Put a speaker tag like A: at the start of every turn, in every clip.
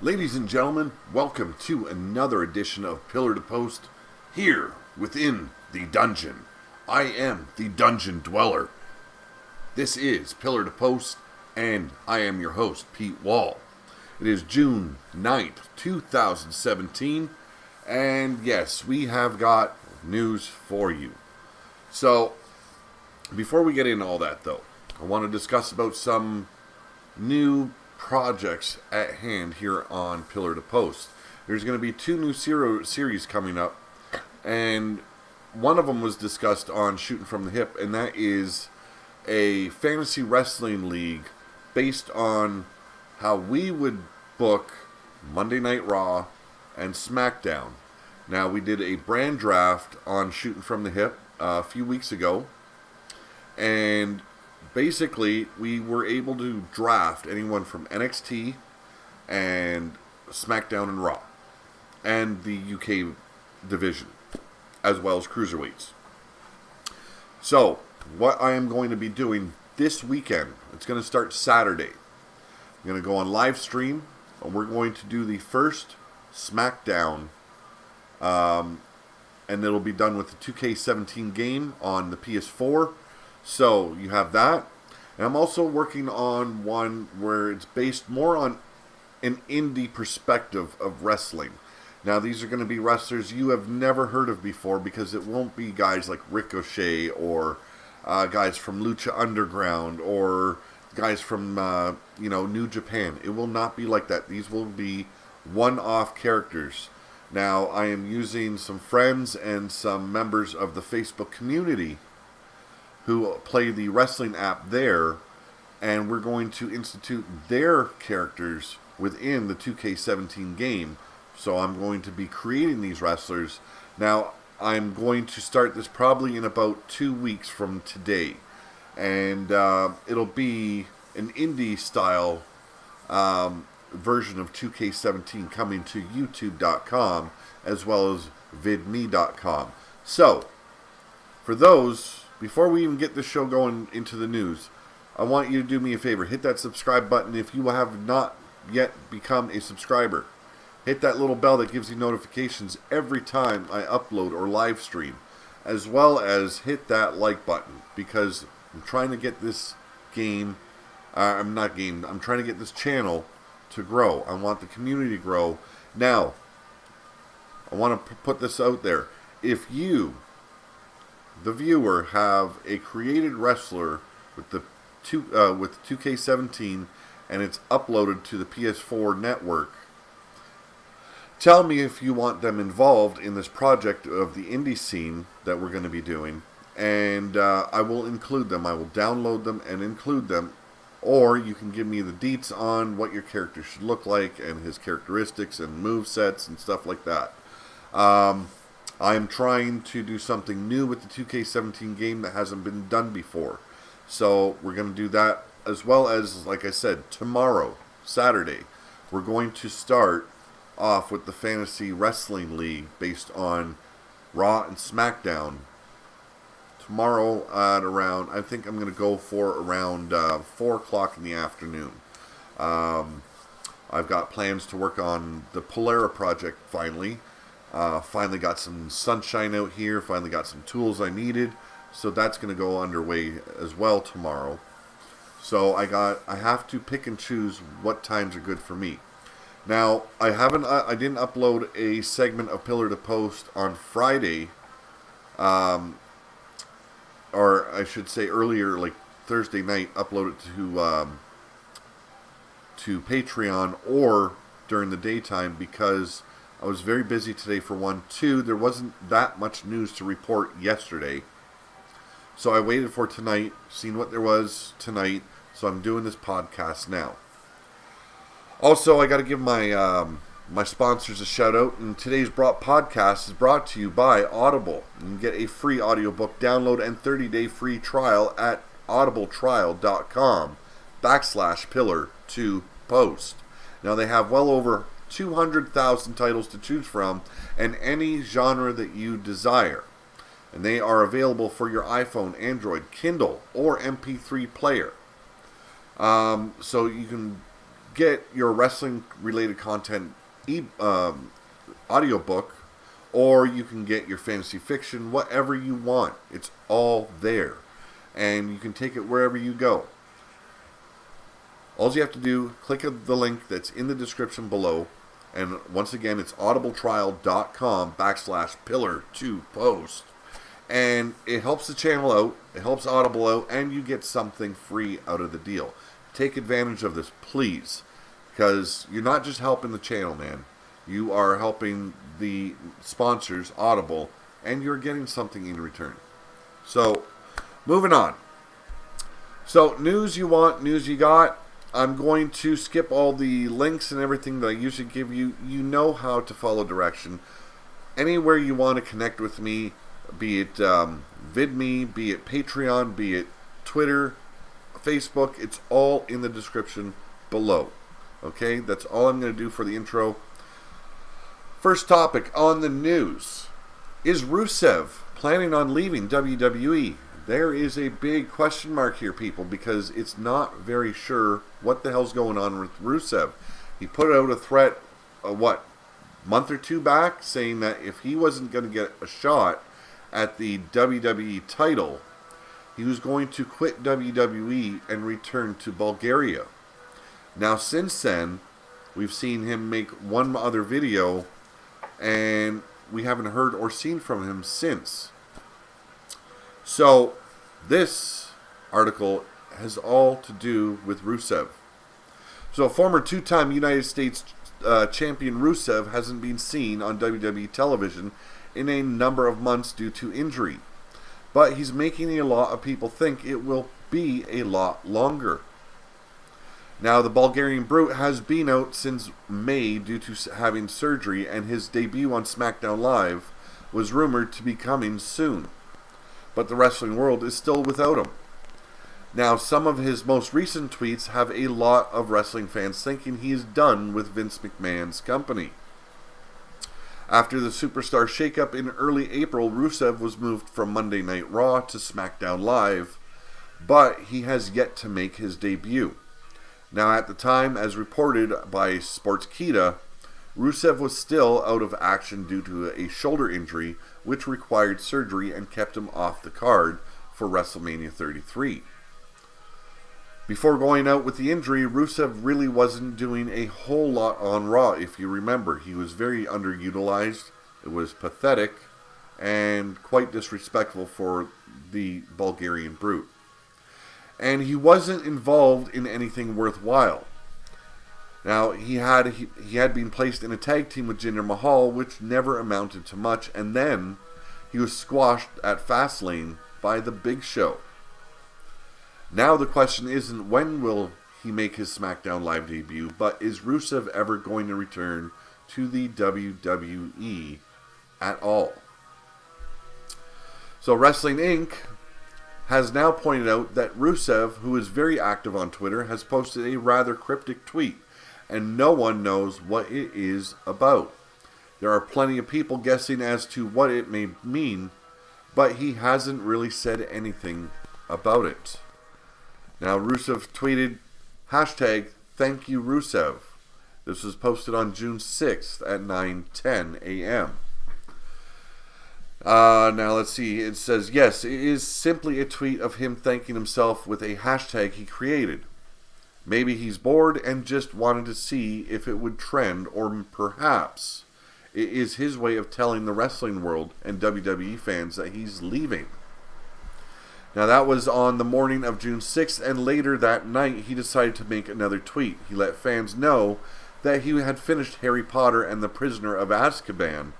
A: Ladies and gentlemen, welcome to another edition of Pillar to Post here within the dungeon. I am the Dungeon Dweller. This is Pillar to Post, and I am your host, Pete Wall. It is June 9th, 2017, and yes, we have got news for you. So, before we get into all that though, I want to discuss about some new projects at hand here on Pillar to Post. There's going to be two new series coming up, and one of them was discussed on Shooting from the Hip, and that is a fantasy wrestling league based on how we would book Monday Night Raw and SmackDown. Now, we did a brand draft on Shooting from the Hip a few weeks ago, and basically, we were able to draft anyone from NXT and SmackDown and Raw and the UK division, as well as Cruiserweights. So, what I am going to be doing this weekend, it's going to start Saturday. I'm going to go on live stream, and we're going to do the first SmackDown, and it'll be done with the 2K17 game on the PS4. So, you have that. And I'm also working on one where it's based more on an indie perspective of wrestling. Now, these are going to be wrestlers you have never heard of before, because it won't be guys like Ricochet or guys from Lucha Underground or guys from, New Japan. It will not be like that. These will be one-off characters. Now, I am using some friends and some members of the Facebook community who play the wrestling app there, and we're going to institute their characters within the 2K17 game. So I'm going to be creating these wrestlers. Now, I'm going to start this probably in about 2 weeks from today, and it'll be an indie style version of 2K17 coming to youtube.com as well as vidme.com. So, for those, before we even get this show going into the news, I want you to do me a favor. Hit that subscribe button if you have not yet become a subscriber. Hit that little bell that gives you notifications every time I upload or live stream. As well as hit that like button, because I'm trying to get this I'm trying to get this channel to grow. I want the community to grow. Now, I want to put this out there. If you, the viewer, have a created wrestler with the 2K17 and it's uploaded to the PS4 network, tell me if you want them involved in this project of the indie scene that we're going to be doing, and I will include them. I will download them and include them, or you can give me the deets on what your character should look like and his characteristics and move sets and stuff like that. I'm trying to do something new with the 2K17 game that hasn't been done before. So we're going to do that, as well as, like I said, tomorrow, Saturday, we're going to start off with the Fantasy Wrestling League based on Raw and SmackDown. Tomorrow at around, I think I'm going to go for around 4 o'clock in the afternoon. I've got plans to work on the Polara project finally. Finally got some sunshine out here, finally got some tools I needed, so that's going to go underway as well tomorrow. So I have to pick and choose what times are good for me. Now, I didn't upload a segment of Pillar to Post on Friday, or I should say earlier, like Thursday night, upload it to Patreon or during the daytime, because I was very busy today for one. 2, there wasn't that much news to report yesterday. So I waited for tonight, seen what there was tonight, so I'm doing this podcast now. Also, I got to give my my sponsors a shout out, and today's podcast is brought to you by Audible. You can get a free audiobook download and 30-day free trial at audibletrial.com/pillar2post. Now, they have well over 200,000 titles to choose from, and any genre that you desire. And they are available for your iPhone, Android, Kindle, or MP3 player. So you can get your wrestling-related content audiobook, or you can get your fantasy fiction, whatever you want. It's all there. And you can take it wherever you go. All you have to do, click the link that's in the description below. And once again, it's audibletrial.com/pillar2post. And it helps the channel out, it helps Audible out, and you get something free out of the deal. Take advantage of this, please. Because you're not just helping the channel, man. You are helping the sponsors, Audible, and you're getting something in return. So, moving on. So, news you want, news you got. I'm going to skip all the links and everything that I usually give you. You know how to follow direction. Anywhere you want to connect with me, be it VidMe, be it Patreon, be it Twitter, Facebook, it's all in the description below. Okay, that's all I'm going to do for the intro. First topic on the news. Is Rusev planning on leaving WWE? There is a big question mark here, people, because it's not very sure what the hell's going on with Rusev. He put out a threat, month or two back, saying that if he wasn't going to get a shot at the WWE title, he was going to quit WWE and return to Bulgaria. Now, since then, we've seen him make one other video, and we haven't heard or seen from him since. So, this article has all to do with Rusev. So, former two-time United States champion Rusev hasn't been seen on WWE television in a number of months due to injury. But he's making a lot of people think it will be a lot longer. Now, the Bulgarian Brute has been out since May due to having surgery, and his debut on SmackDown Live was rumored to be coming soon. But the wrestling world is still without him. Now, some of his most recent tweets have a lot of wrestling fans thinking he is done with Vince McMahon's company. After the superstar shakeup in early April, Rusev was moved from Monday Night Raw to SmackDown Live, but he has yet to make his debut. Now, at the time, as reported by Sportskeeda, Rusev was still out of action due to a shoulder injury, which required surgery and kept him off the card for WrestleMania 33. Before going out with the injury, Rusev really wasn't doing a whole lot on Raw, if you remember. He was very underutilized, it was pathetic, and quite disrespectful for the Bulgarian Brute. And he wasn't involved in anything worthwhile. Now, he had been placed in a tag team with Jinder Mahal, which never amounted to much, and then he was squashed at Fastlane by the Big Show. Now the question isn't when will he make his SmackDown Live debut, but is Rusev ever going to return to the WWE at all? So Wrestling Inc. has now pointed out that Rusev, who is very active on Twitter, has posted a rather cryptic tweet, and no one knows what it is about. There are plenty of people guessing as to what it may mean, but he hasn't really said anything about it. Now, Rusev tweeted, #ThankYouRusev. This was posted on June 6th at 9:10 a.m. Now, let's see. It says, yes, it is simply a tweet of him thanking himself with a hashtag he created. Maybe he's bored and just wanted to see if it would trend, or perhaps it is his way of telling the wrestling world and WWE fans that he's leaving. Now, that was on the morning of June 6th, and later that night, he decided to make another tweet. He let fans know that he had finished Harry Potter and the Prisoner of Azkaban,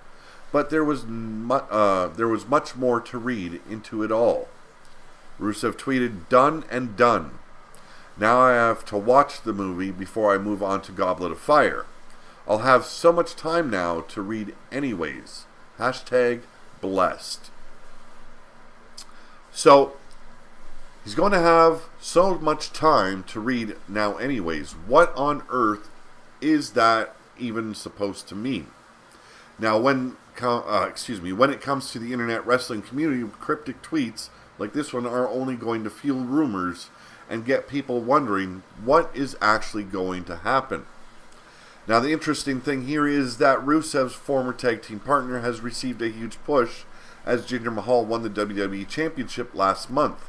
A: but there was much more to read into it all. Rusev tweeted, "Done and done. Now I have to watch the movie before I move on to Goblet of Fire. I'll have so much time now to read anyways. #blessed. So, he's going to have so much time to read now anyways. What on earth is that even supposed to mean? Now, when it comes to the internet wrestling community, cryptic tweets like this one are only going to fuel rumors and get people wondering what is actually going to happen. Now, the interesting thing here is that Rusev's former tag team partner has received a huge push as Jinder Mahal won the WWE Championship last month.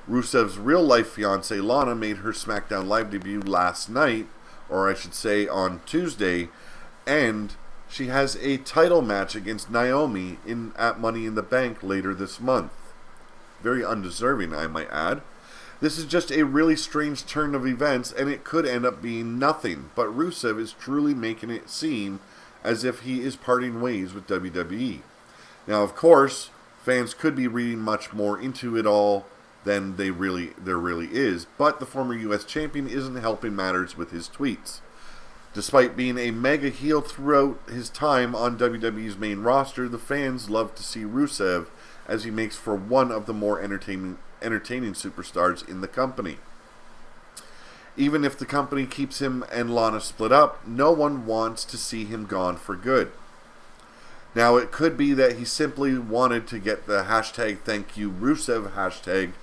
A: Rusev's real-life fiancée Lana made her SmackDown Live debut last night, or I should say on Tuesday, and she has a title match against Naomi at Money in the Bank later this month. Very undeserving, I might add. This is just a really strange turn of events, and it could end up being nothing, but Rusev is truly making it seem as if he is parting ways with WWE. Now, of course, fans could be reading much more into it all than there really is, but the former U.S. champion isn't helping matters with his tweets. Despite being a mega heel throughout his time on WWE's main roster, the fans love to see Rusev as he makes for one of the more entertaining superstars in the company. Even if the company keeps him and Lana split up, no one wants to see him gone for good. Now, it could be that he simply wanted to get the hashtag #ThankYouRusev hashtag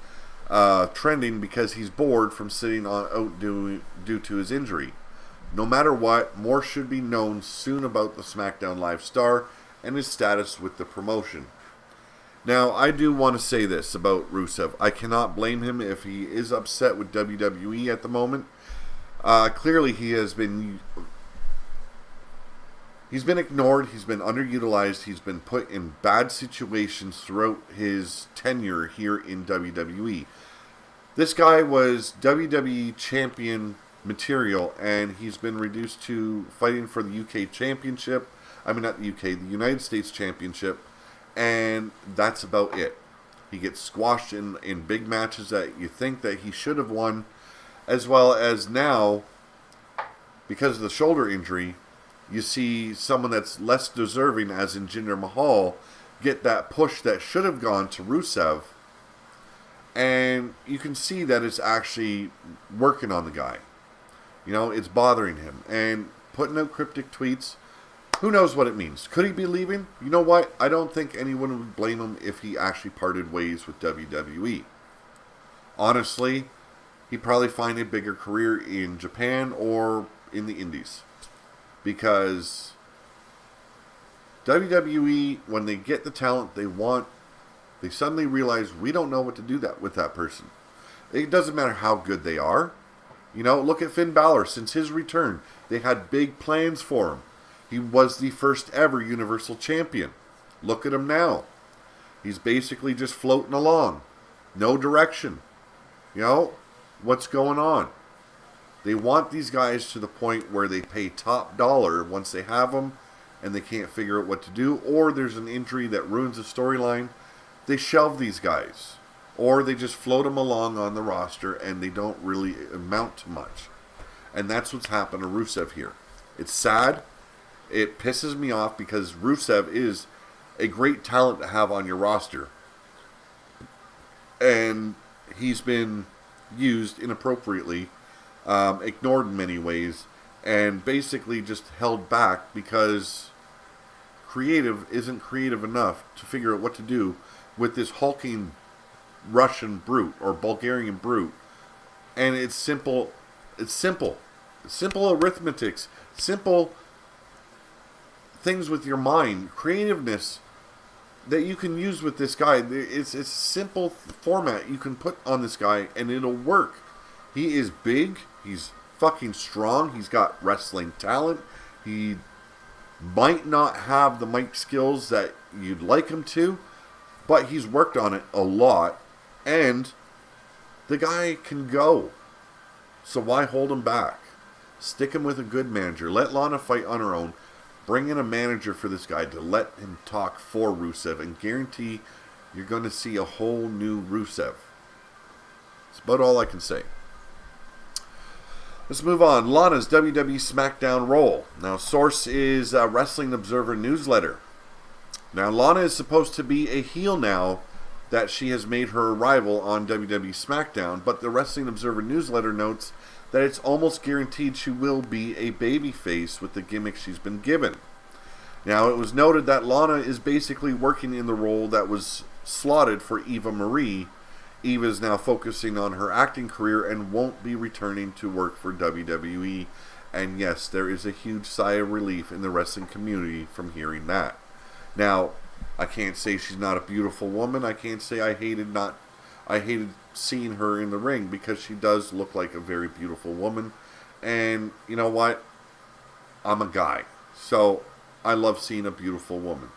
A: trending because he's bored from sitting out due to his injury. No matter what, more should be known soon about the SmackDown Live star and his status with the promotion. Now, I do want to say this about Rusev. I cannot blame him if he is upset with WWE at the moment. Clearly, he's been ignored, he's been underutilized, he's been put in bad situations throughout his tenure here in WWE. This guy was WWE champion material, and he's been reduced to fighting for the UK championship. I mean, not the UK, the United States championship. And that's about it. He gets squashed in big matches that you think that he should have won, as well as now, because of the shoulder injury, you see someone that's less deserving, as in Jinder Mahal, get that push that should have gone to Rusev, and you can see that it's actually working on the guy. You know, it's bothering him, and putting out cryptic tweets. Who knows what it means? Could he be leaving? You know what? I don't think anyone would blame him if he actually parted ways with WWE. Honestly, he'd probably find a bigger career in Japan or in the Indies. Because WWE, when they get the talent they want, they suddenly realize we don't know what to do with that person. It doesn't matter how good they are. You know, look at Finn Balor. Since his return, they had big plans for him. He was the first ever Universal Champion. Look at him now. He's basically just floating along. No direction. You know, what's going on? They want these guys to the point where they pay top dollar once they have them and they can't figure out what to do, or there's an injury that ruins the storyline. They shelve these guys. Or they just float them along on the roster and they don't really amount to much. And that's what's happened to Rusev here. It's sad. It pisses me off because Rusev is a great talent to have on your roster. And he's been used inappropriately, ignored in many ways, and basically just held back because creative isn't creative enough to figure out what to do with this hulking Russian brute or Bulgarian brute. And it's simple. Simple arithmetics. Simple things with your mind, creativeness that you can use with this guy. It's a simple format you can put on this guy and it'll work. He is big, he's fucking strong, he's got wrestling talent, he might not have the mic skills that you'd like him to, but he's worked on it a lot, and the guy can go. So why hold him back? Stick him with a good manager. Let Lana fight on her own. Bring in a manager for this guy to let him talk for Rusev and guarantee you're going to see a whole new Rusev. That's about all I can say. Let's move on. Lana's WWE SmackDown role. Now, source is Wrestling Observer Newsletter. Now, Lana is supposed to be a heel now that she has made her arrival on WWE SmackDown, but the Wrestling Observer Newsletter notes that it's almost guaranteed she will be a babyface with the gimmick she's been given. Now, it was noted that Lana is basically working in the role that was slotted for Eva Marie Eva is now focusing on her acting career and won't be returning to work for WWE. And yes, there is a huge sigh of relief in the wrestling community from hearing that. Now, I can't say she's not a beautiful woman. I can't say I hated seeing her in the ring, because she does look like a very beautiful woman. And you know what? I'm a guy, so I love seeing a beautiful woman.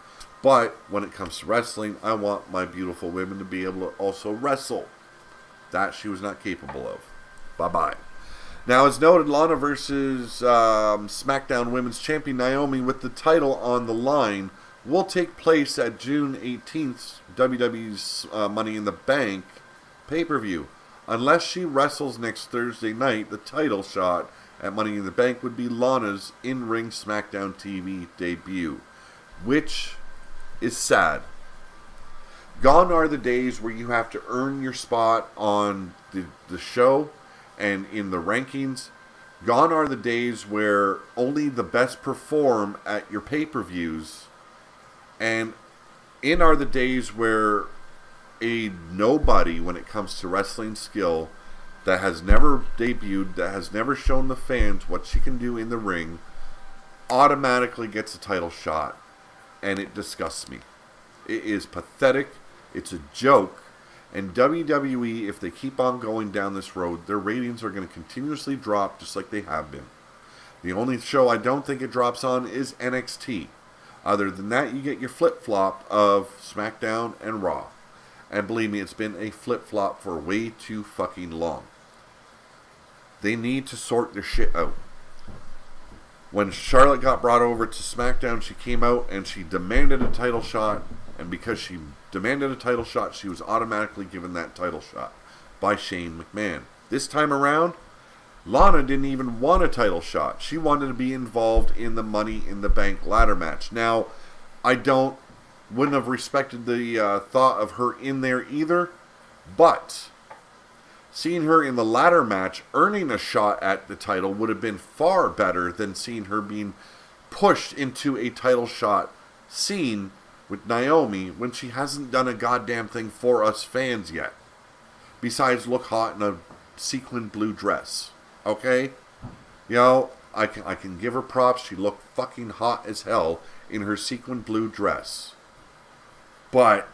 A: But when it comes to wrestling, I want my beautiful women to be able to also wrestle. That she was not capable of. Bye-bye. Now, as noted, Lana versus SmackDown Women's Champion Naomi with the title on the line will take place at June 18th, WWE's Money in the Bank pay-per-view. Unless she wrestles next Thursday night, the title shot at Money in the Bank would be Lana's in-ring SmackDown TV debut, which is sad. Gone are the days where you have to earn your spot on the show and in the rankings. Gone are the days where only the best perform at your pay-per-views. And in are the days where a nobody when it comes to wrestling skill, that has never debuted, that has never shown the fans what she can do in the ring, automatically gets a title shot. And it disgusts me. It is pathetic. It's a joke. And WWE, if they keep on going down this road, their ratings are going to continuously drop just like they have been. The only show I don't think it drops on is NXT. Other than that, you get your flip-flop of SmackDown and Raw. And believe me, it's been a flip-flop for way too fucking long. They need to sort their shit out. When Charlotte got brought over to SmackDown, she came out and she demanded a title shot. And because she demanded a title shot, she was automatically given that title shot by Shane McMahon. This time around, Lana didn't even want a title shot. She wanted to be involved in the Money in the Bank ladder match. Now, I wouldn't have respected the thought of her in there either, but seeing her in the ladder match earning a shot at the title would have been far better than seeing her being pushed into a title shot scene with Naomi when she hasn't done a goddamn thing for us fans yet, besides look hot in a sequin blue dress. Okay? You know, I can give her props. She looked fucking hot as hell in her sequin blue dress. But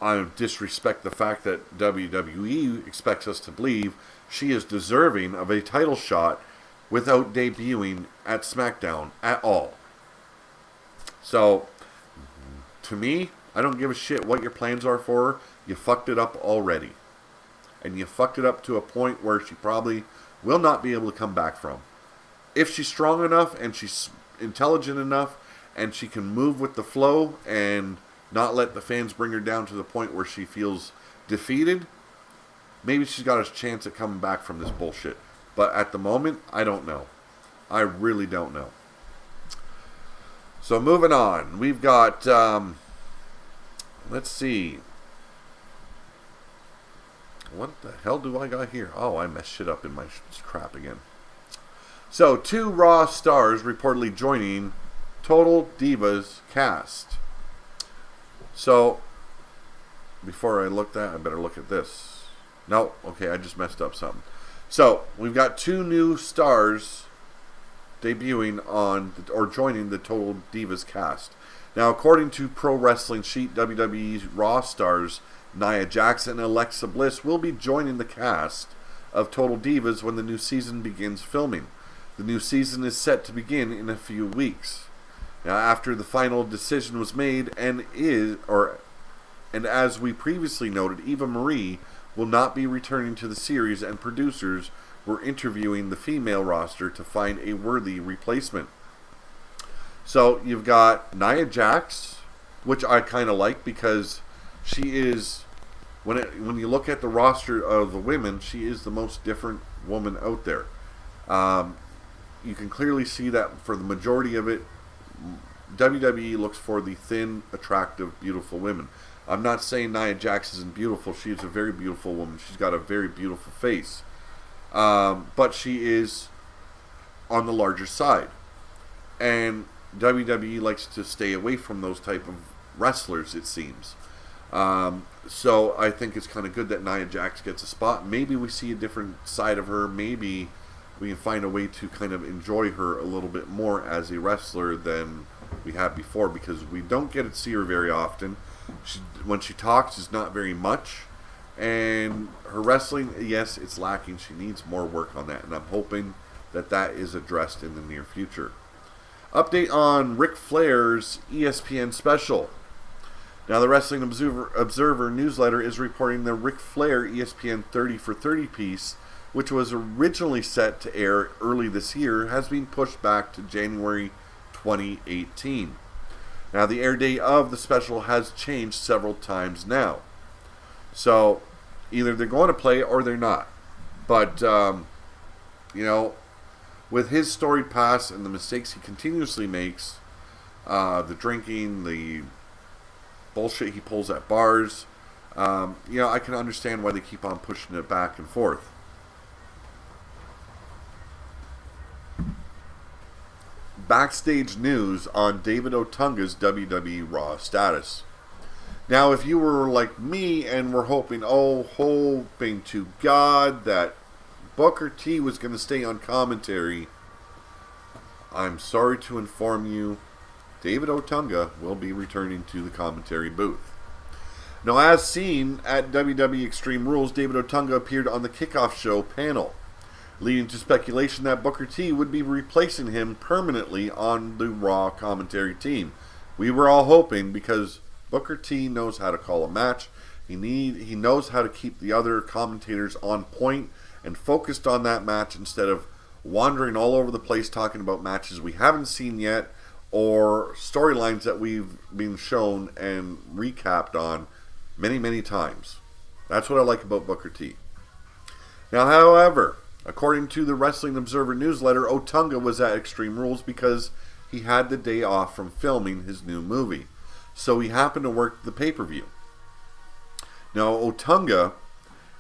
A: I disrespect the fact that WWE expects us to believe she is deserving of a title shot without debuting at SmackDown at all. So, to me, I don't give a shit what your plans are for her. You fucked it up already. And you fucked it up to a point where she probably will not be able to come back from. If she's strong enough and she's intelligent enough and she can move with the flow and not let the fans bring her down to the point where she feels defeated, maybe she's got a chance at coming back from this bullshit. But at the moment, I don't know. I really don't know. So moving on, we've got, let's see. What the hell do I got here? Oh, I messed shit up in my crap again. So, 2 Raw stars reportedly joining Total Divas cast. So, before I look that, I better look at this. No, okay, I just messed up something. So, we've got 2 new stars debuting on, or joining the Total Divas cast. Now, according to Pro Wrestling Sheet, WWE's Raw stars Nia Jax and Alexa Bliss will be joining the cast of Total Divas when the new season begins filming. The new season is set to begin in a few weeks. Now, after the final decision was made, and as we previously noted, Eva Marie will not be returning to the series, and producers were interviewing the female roster to find a worthy replacement. So you've got Nia Jax, which I kind of like because she is, when you look at the roster of the women, she is the most different woman out there. You can clearly see that for the majority of it, WWE looks for the thin, attractive, beautiful women. I'm not saying Nia Jax isn't beautiful. She is a very beautiful woman. She's got a very beautiful face. But she is on the larger side. And WWE likes to stay away from those type of wrestlers, it seems. So I think it's kind of good that Nia Jax gets a spot. Maybe we see a different side of her. Maybe we can find a way to kind of enjoy her a little bit more as a wrestler than we had before, because we don't get to see her very often. When she talks, is not very much. And her wrestling, yes, it's lacking. She needs more work on that. And I'm hoping that that is addressed in the near future. Update on Ric Flair's ESPN special. Now, the Wrestling Observer newsletter is reporting the Ric Flair ESPN 30 for 30 piece, which was originally set to air early this year, has been pushed back to January 2018. Now, the air date of the special has changed several times now. So, either they're going to play it or they're not. But, with his storied past and the mistakes he continuously makes, the drinking, the bullshit he pulls at bars, I can understand why they keep on pushing it back and forth. Backstage news on David Otunga's WWE Raw status. Now, if you were like me and were hoping to God that Booker T was going to stay on commentary, I'm sorry to inform you, David Otunga will be returning to the commentary booth. Now, as seen at WWE Extreme Rules, David Otunga appeared on the kickoff show panel, leading to speculation that Booker T would be replacing him permanently on the Raw commentary team. We were all hoping, because Booker T knows how to call a match. He knows how to keep the other commentators on point and focused on that match instead of wandering all over the place talking about matches we haven't seen yet or storylines that we've been shown and recapped on many, many times. That's what I like about Booker T. Now, however, according to the Wrestling Observer newsletter, Otunga was at Extreme Rules because he had the day off from filming his new movie. So he happened to work the pay-per-view. Now, Otunga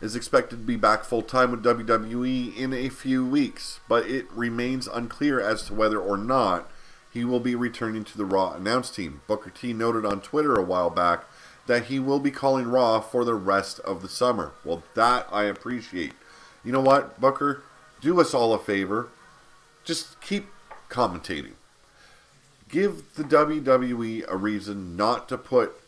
A: is expected to be back full-time with WWE in a few weeks, but it remains unclear as to whether or not he will be returning to the Raw announce team. Booker T noted on Twitter a while back that he will be calling Raw for the rest of the summer. Well, that I appreciate. You know what, Booker? Do us all a favor. Just keep commentating. Give the WWE a reason not to put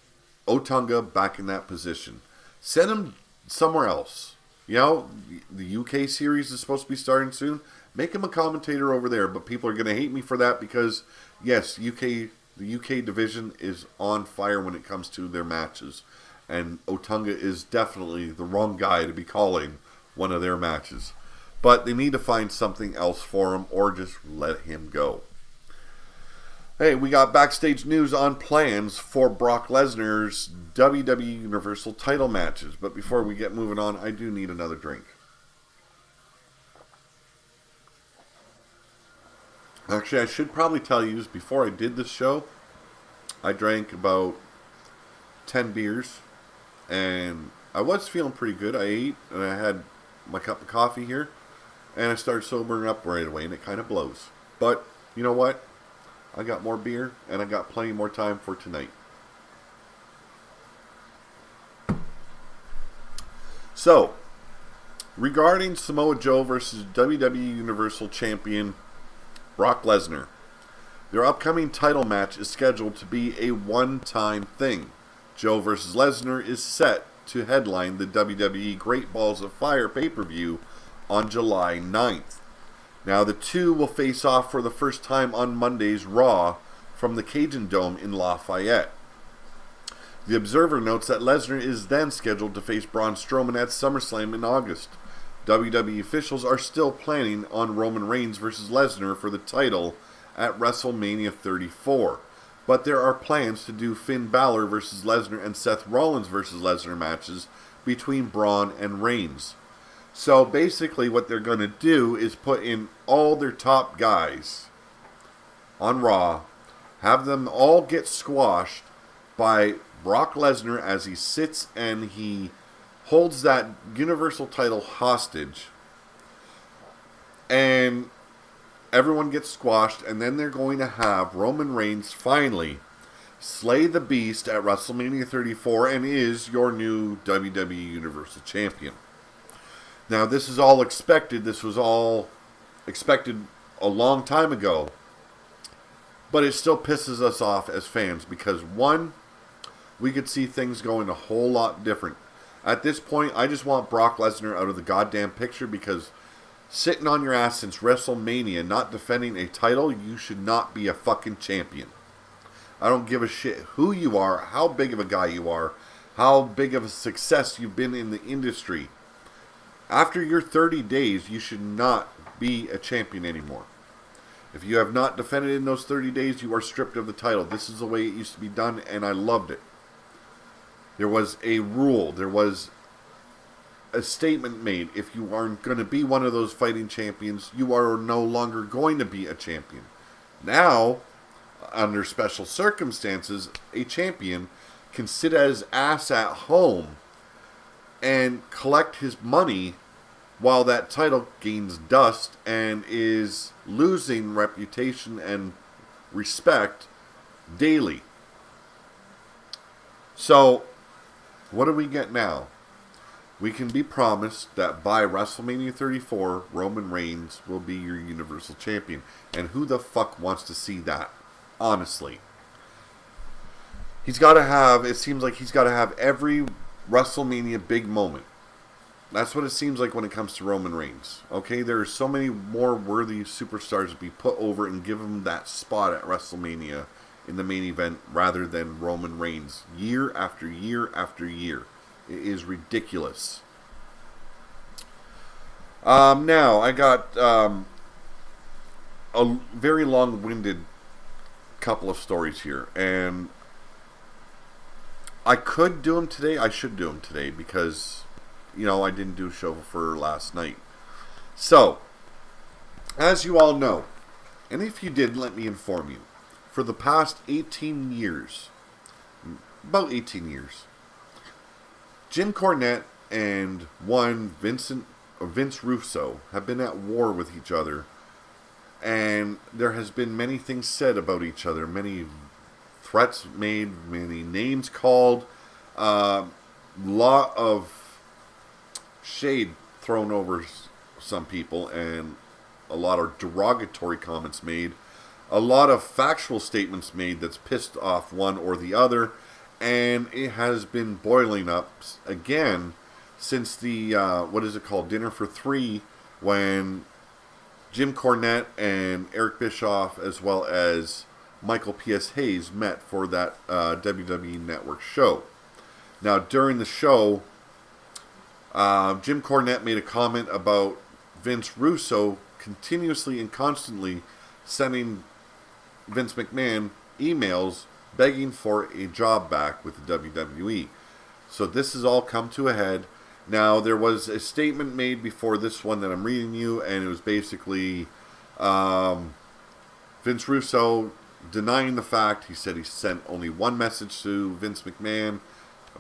A: Otunga back in that position. Send him somewhere else. The UK series is supposed to be starting soon. Make him a commentator over there, but people are going to hate me for that because, yes, the UK division is on fire when it comes to their matches. And Otunga is definitely the wrong guy to be calling one of their matches. But they need to find something else for him or just let him go. Hey, we got backstage news on plans for Brock Lesnar's WWE Universal title matches. But before we get moving on, I do need another drink. Actually, I should probably tell you, before I did this show, I drank about 10 beers. And I was feeling pretty good. I ate, and I had my cup of coffee here. And I started sobering up right away, and it kind of blows. But, you know what? I got more beer, and I got plenty more time for tonight. So, regarding Samoa Joe versus WWE Universal Champion Brock Lesnar, their upcoming title match is scheduled to be a one-time thing. Joe versus Lesnar is set to headline the WWE Great Balls of Fire pay-per-view on July 9th. Now, the two will face off for the first time on Monday's Raw from the Cajun Dome in Lafayette. The Observer notes that Lesnar is then scheduled to face Braun Strowman at SummerSlam in August. WWE officials are still planning on Roman Reigns versus Lesnar for the title at WrestleMania 34. But there are plans to do Finn Balor versus Lesnar and Seth Rollins versus Lesnar matches between Braun and Reigns. So basically what they're going to do is put in all their top guys on Raw, have them all get squashed by Brock Lesnar as he sits and he holds that Universal title hostage. And everyone gets squashed, and then they're going to have Roman Reigns finally slay the beast at WrestleMania 34 and is your new WWE Universal Champion. Now, this is all expected. This was all expected a long time ago. But it still pisses us off as fans because, one, we could see things going a whole lot different. At this point, I just want Brock Lesnar out of the goddamn picture because sitting on your ass since WrestleMania, not defending a title, you should not be a fucking champion. I don't give a shit who you are, how big of a guy you are, how big of a success you've been in the industry. After your 30 days, you should not be a champion anymore. If you have not defended in those 30 days, you are stripped of the title. This is the way it used to be done, and I loved it. There was a rule. There was a statement made. If you aren't going to be one of those fighting champions, you are no longer going to be a champion. Now, under special circumstances, a champion can sit his ass at home and collect his money while that title gains dust and is losing reputation and respect daily. So, what do we get now? We can be promised that by WrestleMania 34, Roman Reigns will be your Universal Champion. And who the fuck wants to see that? Honestly. It seems like he's got to have every WrestleMania big moment. That's what it seems like when it comes to Roman Reigns. Okay, there are so many more worthy superstars to be put over and give him that spot at WrestleMania in the main event rather than Roman Reigns year after year after year. It is ridiculous. Now, I got a very long-winded couple of stories here, and I could do them today. I should do them today because, I didn't do a show for last night. So, as you all know, and if you did, let me inform you, for the past 18 years, about 18 years, Jim Cornette and Vince Russo have been at war with each other, and there has been many things said about each other, many threats made, many names called, lot of shade thrown over some people, and a lot of derogatory comments made, a lot of factual statements made that's pissed off one or the other, and it has been boiling up again since the, Dinner for Three, when Jim Cornette and Eric Bischoff, as well as Michael P.S. Hayes, met for that WWE Network show. Now, during the show, Jim Cornette made a comment about Vince Russo continuously and constantly sending Vince McMahon emails begging for a job back with the WWE. So this has all come to a head. Now, there was a statement made before this one that I'm reading you, and it was basically Vince Russo denying the fact. He said he sent only one message to Vince McMahon,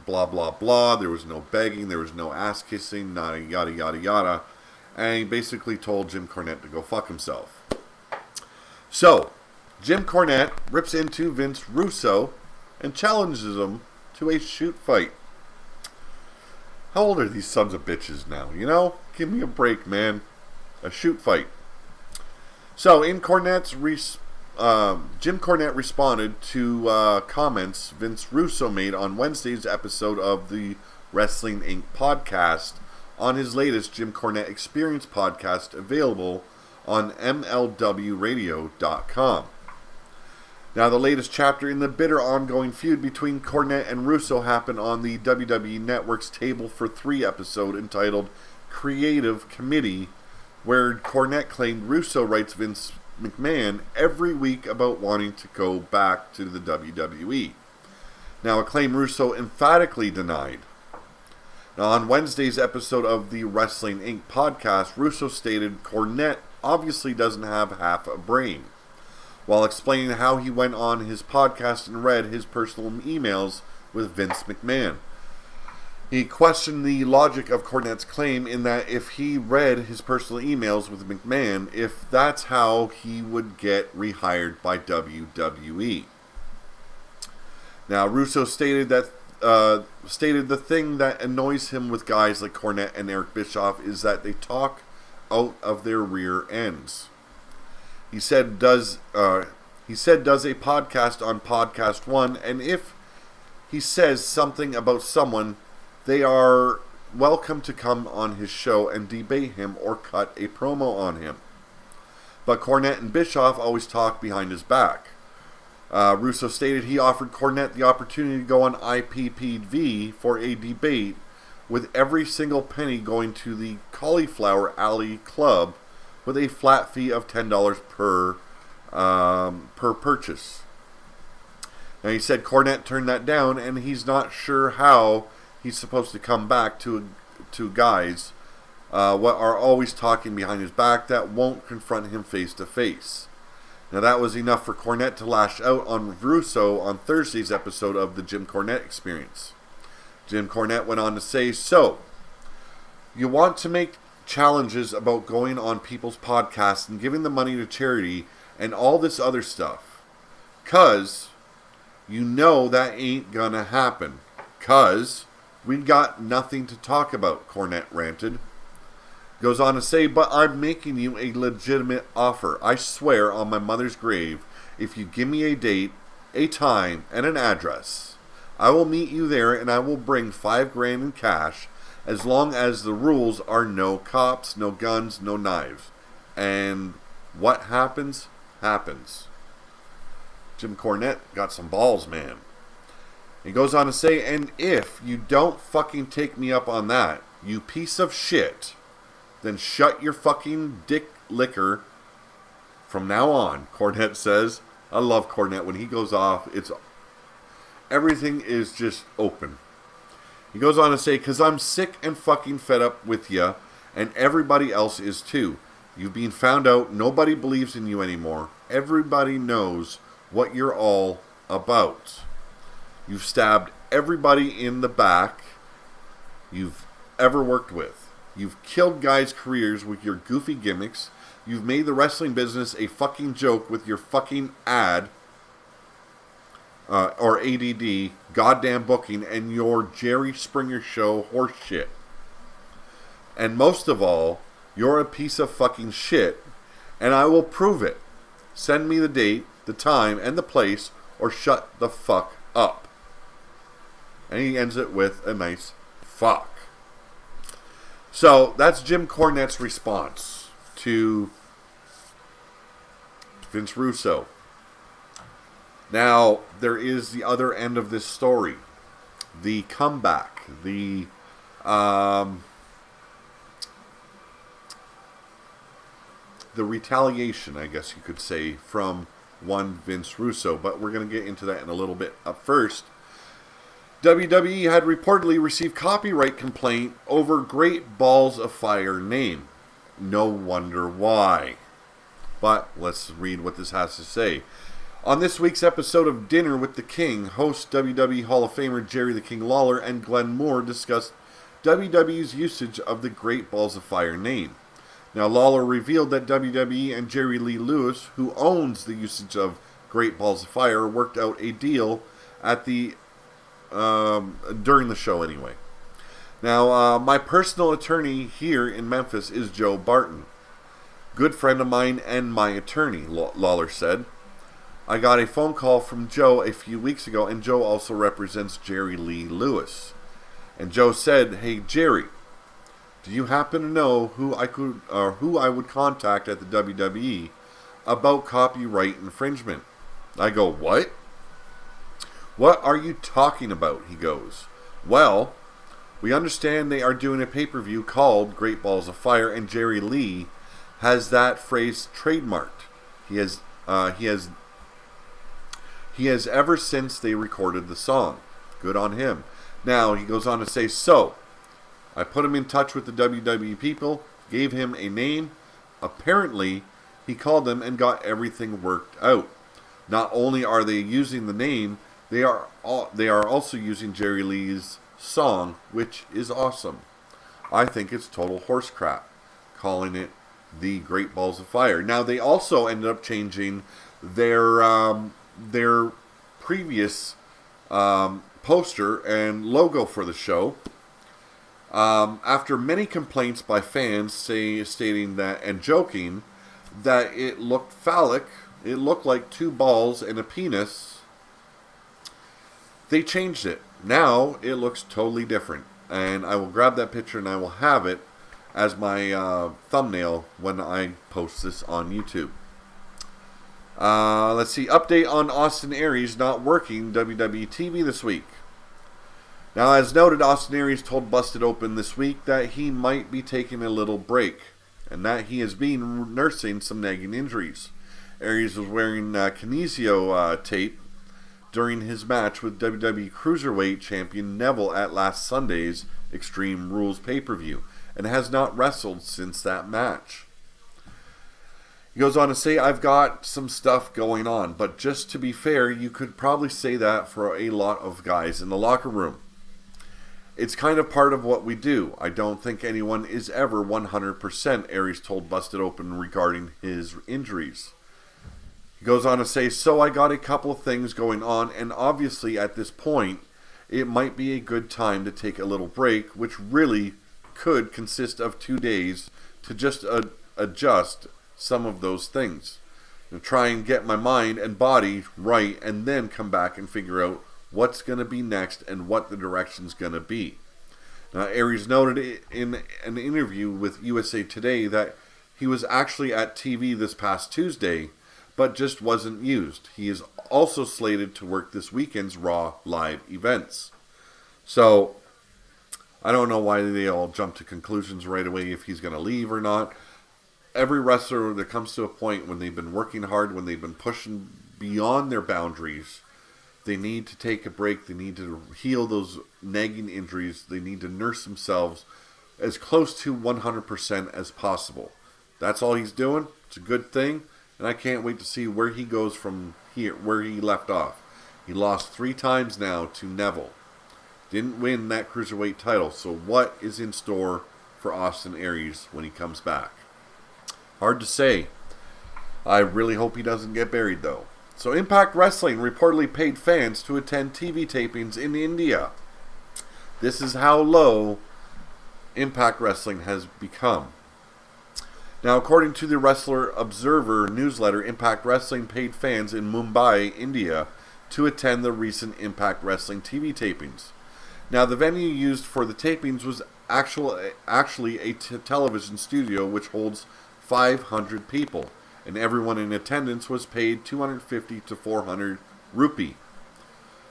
A: blah, blah, blah. There was no begging. There was no ass-kissing, yada, yada, yada. And he basically told Jim Cornette to go fuck himself. So, Jim Cornette rips into Vince Russo and challenges him to a shoot fight. How old are these sons of bitches now? Give me a break, man. A shoot fight. So, in Jim Cornette responded to comments Vince Russo made on Wednesday's episode of the Wrestling Inc. podcast on his latest Jim Cornette Experience podcast, available on MLWradio.com. Now, the latest chapter in the bitter ongoing feud between Cornette and Russo happened on the WWE Network's Table for Three episode entitled Creative Committee, where Cornette claimed Russo writes Vince McMahon every week about wanting to go back to the WWE. Now, a claim Russo emphatically denied. Now, on Wednesday's episode of the Wrestling Inc. podcast, Russo stated Cornette obviously doesn't have half a brain, while explaining how he went on his podcast and read his personal emails with Vince McMahon. He questioned the logic of Cornette's claim in that if he read his personal emails with McMahon, if that's how he would get rehired by WWE. Now, Russo stated the thing that annoys him with guys like Cornette and Eric Bischoff is that they talk out of their rear ends. He said does a podcast on Podcast One, and if he says something about someone, they are welcome to come on his show and debate him or cut a promo on him. But Cornette and Bischoff always talk behind his back. Russo stated he offered Cornette the opportunity to go on IPPV for a debate, with every single penny going to the Cauliflower Alley Club, with a flat fee of $10 per purchase. Now, he said Cornette turned that down, and he's not sure how he's supposed to come back to guys what are always talking behind his back that won't confront him face to face. Now, that was enough for Cornette to lash out on Russo on Thursday's episode of the Jim Cornette Experience. Jim Cornette went on to say, "So, you want to make challenges about going on people's podcasts and giving the money to charity and all this other stuff. 'Cause you know that ain't gonna happen. 'Cause we got nothing to talk about," Cornette ranted. Goes on to say, "But I'm making you a legitimate offer. I swear on my mother's grave, if you give me a date, a time, and an address, I will meet you there and I will bring $5,000 in cash, as long as the rules are no cops, no guns, no knives. And what happens, happens." Jim Cornette got some balls, man. He goes on to say, "And if you don't fucking take me up on that, you piece of shit, then shut your fucking dick liquor from now on," Cornette says. I love Cornette. When he goes off, everything is just open. He goes on to say, "'Cause I'm sick and fucking fed up with you, and everybody else is too. You've been found out. Nobody believes in you anymore. Everybody knows what you're all about. You've stabbed everybody in the back you've ever worked with. You've killed guys' careers with your goofy gimmicks. You've made the wrestling business a fucking joke with your fucking ad, or ADD, goddamn booking, and your Jerry Springer show horse shit. And most of all, you're a piece of fucking shit, and I will prove it. Send me the date, the time, and the place, or shut the fuck up." And he ends it with a nice fuck. So, that's Jim Cornette's response to Vince Russo. Now, there is the other end of this story. The comeback. The retaliation, I guess you could say, from one Vince Russo. But we're going to get into that in a little bit. Up first, WWE had reportedly received copyright complaint over Great Balls of Fire name. No wonder why. But let's read what this has to say. On this week's episode of Dinner with the King, host WWE Hall of Famer Jerry the King Lawler and Glenn Moore discussed WWE's usage of the Great Balls of Fire name. Now, Lawler revealed that WWE and Jerry Lee Lewis, who owns the usage of Great Balls of Fire, worked out a deal at the during the show anyway. Now, my personal attorney here in Memphis is Joe Barton. Good friend of mine and my attorney, Lawler said. I got a phone call from Joe a few weeks ago, and Joe also represents Jerry Lee Lewis. And Joe said, "Hey Jerry, do you happen to know who I would contact at the WWE about copyright infringement?" I go, "What? What are you talking about?" He goes, "Well, we understand they are doing a pay-per-view called Great Balls of Fire, and Jerry Lee has that phrase trademarked. He has ever since they recorded the song. Good on him." Now, he goes on to say, "So, I put him in touch with the WWE people, gave him a name. Apparently, he called them and got everything worked out. Not only are they using the name, they are also using Jerry Lee's song, which is awesome. I think it's total horse crap, calling it the Great Balls of Fire." Now, they also ended up changing their previous poster and logo for the show. After many complaints by fans stating that and joking that it looked phallic, it looked like two balls and a penis, they changed it. Now it looks totally different. And I will grab that picture and I will have it as my thumbnail when I post this on YouTube. Let's see. Update on Austin Aries not working WWE TV this week. Now, as noted, Austin Aries told Busted Open this week that he might be taking a little break and that he has been nursing some nagging injuries. Aries was wearing kinesio tape during his match with WWE Cruiserweight Champion Neville at last Sunday's Extreme Rules pay-per-view and has not wrestled since that match. He goes on to say, I've got some stuff going on, but just to be fair, you could probably say that for a lot of guys in the locker room. It's kind of part of what we do. I don't think anyone is ever 100%, Aries told Busted Open regarding his injuries. He goes on to say, so I got a couple of things going on, and obviously at this point, it might be a good time to take a little break, which really could consist of 2 days to just adjust some of those things. And try and get my mind and body right, and then come back and figure out what's going to be next and what the direction's going to be. Now, Aries noted in an interview with USA Today that he was actually at TV this past Tuesday, but just wasn't used. He is also slated to work this weekend's Raw live events. So, I don't know why they all jump to conclusions right away if he's going to leave or not. Every wrestler that comes to a point when they've been working hard, when they've been pushing beyond their boundaries, they need to take a break. They need to heal those nagging injuries. They need to nurse themselves as close to 100% as possible. That's all he's doing. It's a good thing. And I can't wait to see where he goes from here, where he left off. He lost 3 times now to Neville. Didn't win that Cruiserweight title. So what is in store for Austin Aries when he comes back? Hard to say. I really hope he doesn't get buried, though. So Impact Wrestling reportedly paid fans to attend TV tapings in India. This is how low Impact Wrestling has become. Now, according to the Wrestler Observer newsletter, Impact Wrestling paid fans in Mumbai, India, to attend the recent Impact Wrestling TV tapings. Now, the venue used for the tapings was actually a television studio which holds 500 people. And everyone in attendance was paid 250 to 400 rupee.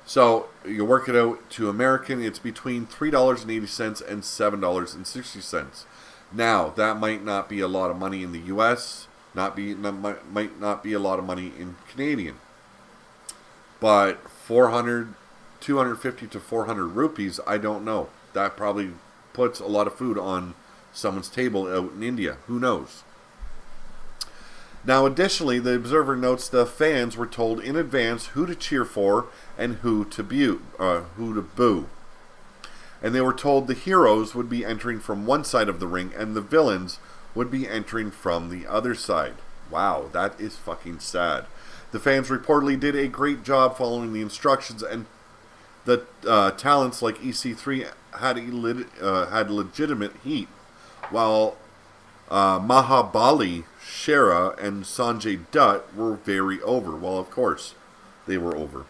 A: So, you work it out to American, it's between $3.80 and $7.60. Now, that might not be a lot of money in the U.S., might not be a lot of money in Canadian. But 250 to 400 rupees, I don't know. That probably puts a lot of food on someone's table out in India. Who knows? Now, additionally, the Observer notes the fans were told in advance who to cheer for and who to boo. And they were told the heroes would be entering from one side of the ring and the villains would be entering from the other side. Wow, that is fucking sad. The fans reportedly did a great job following the instructions, and the talents like EC3 had legitimate heat, while Mahabali, Shera, and Sanjay Dutt were very over. Well, of course, they were over.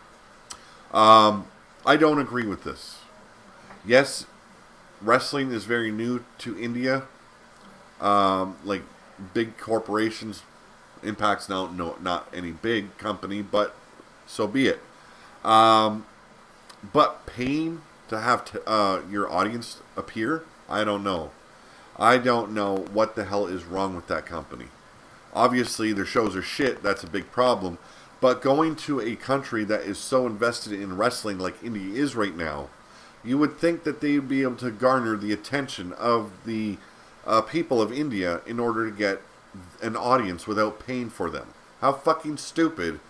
A: I don't agree with this. Yes, wrestling is very new to India. Like big corporations, Impact's now not any big company, but so be it. But paying to have your audience appear, I don't know. I don't know what the hell is wrong with that company. Obviously, their shows are shit. That's a big problem. But going to a country that is so invested in wrestling like India is right now, you would think that they would be able to garner the attention of the people of India in order to get an audience without paying for them. How fucking stupid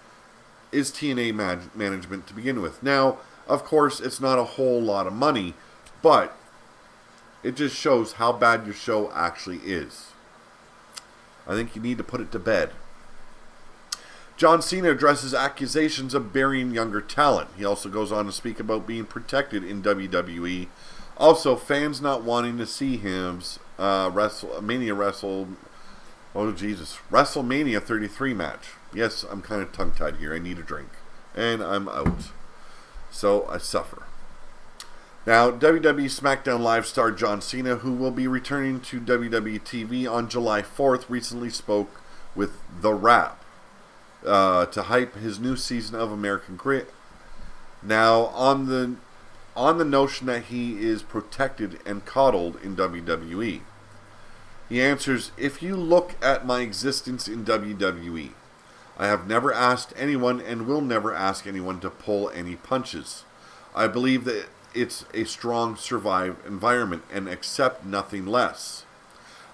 A: is TNA management to begin with? Now, of course, it's not a whole lot of money, but it just shows how bad your show actually is. I think you need to put it to bed. John Cena addresses accusations of burying younger talent. He also goes on to speak about being protected in WWE. Also, fans not wanting to see him WrestleMania 33 match. Yes, I'm kind of tongue-tied here. I need a drink. And I'm out. So, I suffer. Now, WWE SmackDown Live star John Cena, who will be returning to WWE TV on July 4th, recently spoke with The Wrap to hype his new season of American Grit. Now, on the notion that he is protected and coddled in WWE, he answers, "If you look at my existence in WWE, I have never asked anyone and will never ask anyone to pull any punches. I believe that it's a strong survive environment and accept nothing less.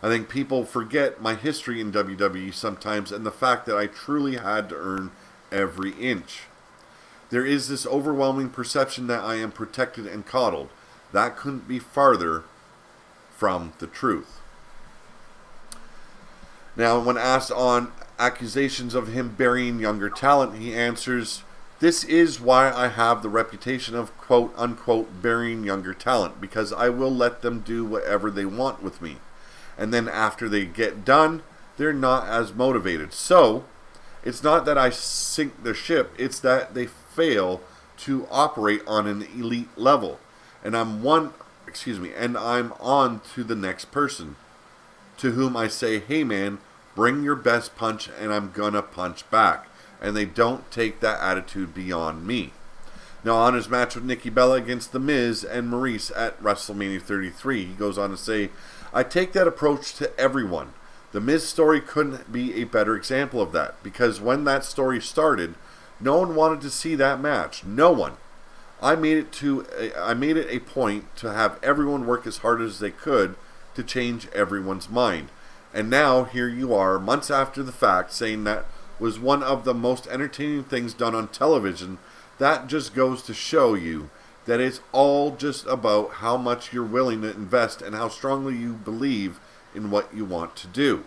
A: I think people forget my history in WWE sometimes and the fact that I truly had to earn every inch. There is this overwhelming perception that I am protected and coddled. That couldn't be farther from the truth." Now, when asked on accusations of him burying younger talent, he answers, "This is why I have the reputation of quote-unquote burying younger talent, because I will let them do whatever they want with me. And then after they get done, they're not as motivated. So, it's not that I sink the ship, it's that they fail to operate on an elite level. And I'm on to the next person, to whom I say, hey man, bring your best punch and I'm gonna punch back. And they don't take that attitude beyond me." Now, on his match with Nikki Bella against The Miz and Maurice at WrestleMania 33, he goes on to say, "I take that approach to everyone. The Miz story couldn't be a better example of that, because when that story started, no one wanted to see that match. No one. I made it a point to have everyone work as hard as they could to change everyone's mind. And now, here you are, months after the fact, saying that was one of the most entertaining things done on television. That just goes to show you that it's all just about how much you're willing to invest and how strongly you believe in what you want to do."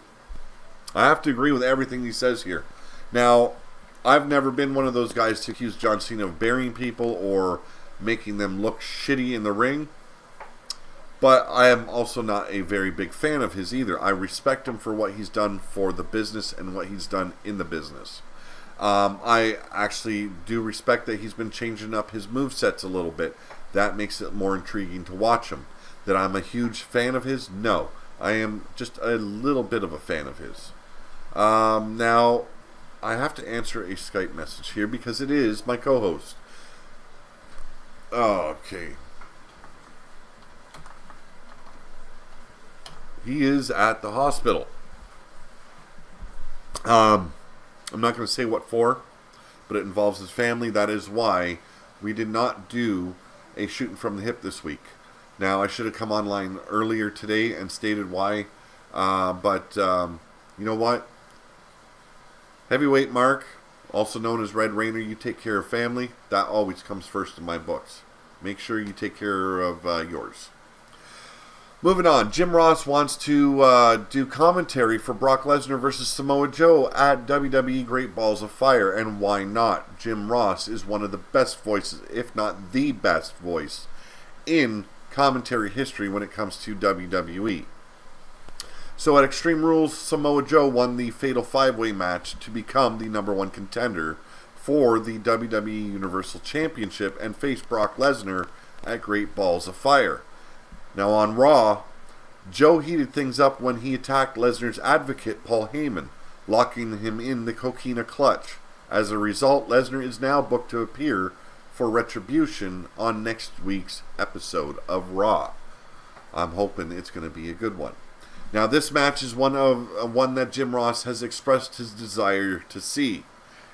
A: I have to agree with everything he says here. Now, I've never been one of those guys to accuse John Cena of burying people or making them look shitty in the ring. But I am also not a very big fan of his either. I respect him for what he's done for the business and what he's done in the business. I actually do respect that he's been changing up his movesets a little bit. That makes it more intriguing to watch him. That I'm a huge fan of his? No. I am just a little bit of a fan of his. Now, I have to answer a Skype message here because it is my co-host. Okay. He is at the hospital. I'm not going to say what for, but it involves his family. That is why we did not do a shooting from the hip this week. Now, I should have come online earlier today and stated why, but you know what? Heavyweight Mark, also known as Red Rainer, you take care of family. That always comes first in my books. Make sure you take care of yours. Moving on, Jim Ross wants to do commentary for Brock Lesnar versus Samoa Joe at WWE Great Balls of Fire, and why not? Jim Ross is one of the best voices, if not the best voice, in commentary history when it comes to WWE. So at Extreme Rules, Samoa Joe won the Fatal 5-Way match to become the #1 contender for the WWE Universal Championship and face Brock Lesnar at Great Balls of Fire. Now on Raw, Joe heated things up when he attacked Lesnar's advocate, Paul Heyman, locking him in the Coquina Clutch. As a result, Lesnar is now booked to appear for Retribution on next week's episode of Raw. I'm hoping it's going to be a good one. Now this match is one that Jim Ross has expressed his desire to see.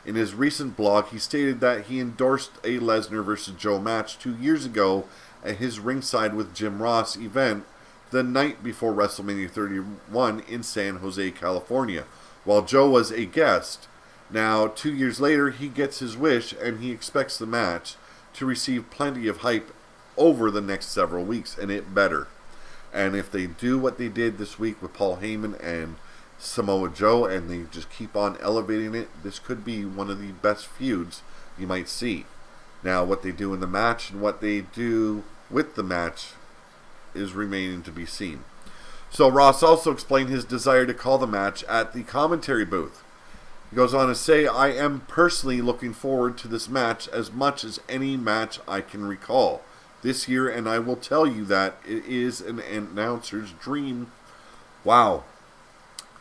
A: In his recent blog, he stated that he endorsed a Lesnar vs. Joe match 2 years ago at his Ringside with Jim Ross event the night before WrestleMania 31 in San Jose, California, while Joe was a guest. Now, 2 years later, he gets his wish and he expects the match to receive plenty of hype over the next several weeks, and it better. And if they do what they did this week with Paul Heyman and Samoa Joe, and they just keep on elevating it. This could be one of the best feuds you might see. Now, what they do in the match and what they do with the match is remaining to be seen. So Ross also explained his desire to call the match at the commentary booth. He goes on to say, "I am personally looking forward to this match as much as any match I can recall this year, and I will tell you that it is an announcer's dream." Wow.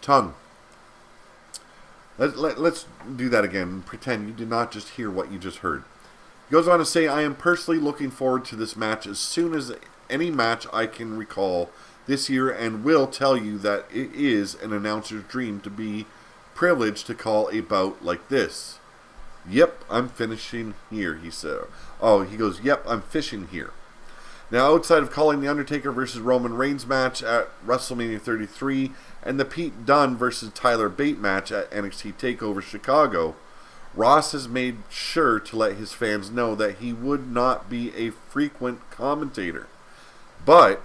A: Tongue. Let's do that again. Pretend you did not just hear what you just heard. He goes on to say, "I am personally looking forward to this match as soon as any match I can recall this year, and will tell you that it is an announcer's dream to be privileged to call a bout like this. Yep, I'm finishing here," he said. He goes, "Yep, I'm fishing here." Now, outside of calling the Undertaker versus Roman Reigns match at WrestleMania 33 and the Pete Dunne versus Tyler Bate match at NXT TakeOver Chicago, Ross has made sure to let his fans know that he would not be a frequent commentator, but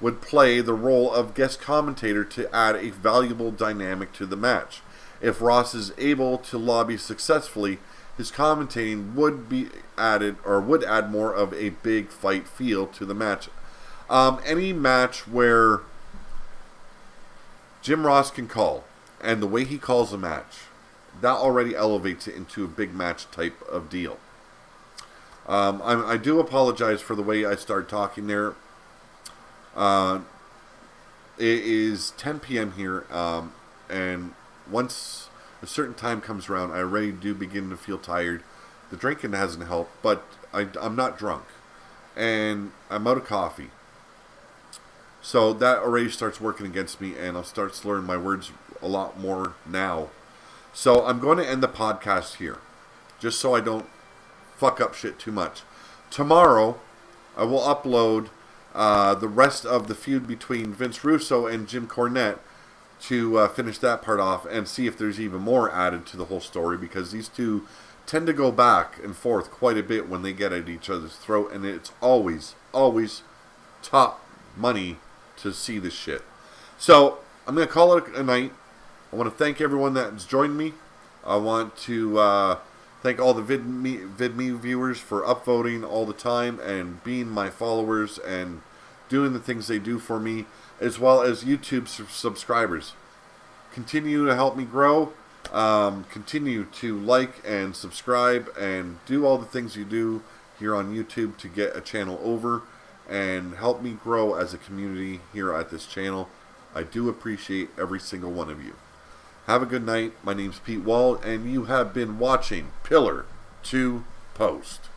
A: would play the role of guest commentator to add a valuable dynamic to the match. If Ross is able to lobby successfully, his commentating would add more of a big fight feel to the match. Any match where Jim Ross can call, and the way he calls a match, that already elevates it into a big match type of deal. I do apologize for the way I started talking there. It is 10 p.m. here, and once a certain time comes around, I already do begin to feel tired. The drinking hasn't helped, but I'm not drunk, and I'm out of coffee. So that already starts working against me, and I'll start slurring my words a lot more now. So I'm going to end the podcast here, just so I don't fuck up shit too much. Tomorrow, I will upload the rest of the feud between Vince Russo and Jim Cornette to finish that part off and see if there's even more added to the whole story, because these two tend to go back and forth quite a bit when they get at each other's throat, and it's always top money to see this shit. So I'm going to call it a night. I want to thank everyone that's joined me. I want to thank all the VidMe viewers for upvoting all the time and being my followers and doing the things they do for me, as well as YouTube subscribers. Continue to help me grow. Continue to like and subscribe and do all the things you do here on YouTube to get a channel over and help me grow as a community here at this channel. I do appreciate every single one of you. Have a good night. My name's Pete Wall, and you have been watching Pillar to Post.